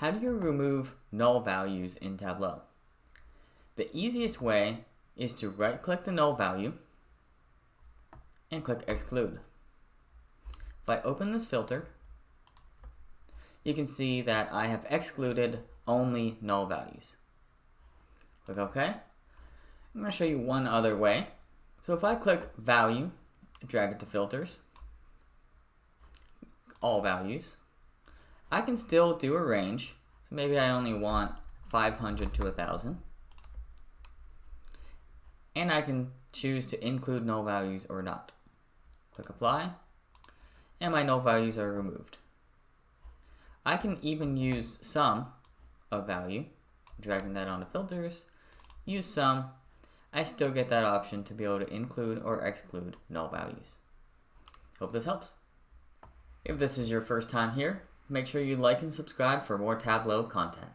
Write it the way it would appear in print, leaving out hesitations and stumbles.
How do you remove null values in Tableau? The easiest way is to right-click the null value and click Exclude. If I open this filter, you can see that I have excluded only null values. Click OK. I'm going to show you one other way. So if I click Value, drag it to Filters, All Values, I can still do a range. So maybe I only want 500 to 1,000. And I can choose to include null values or not. Click Apply, and my null values are removed. I can even use sum of value, dragging that onto filters, use sum. I still get that option to be able to include or exclude null values. Hope this helps. If this is your first time here, make sure you like and subscribe for more Tableau content.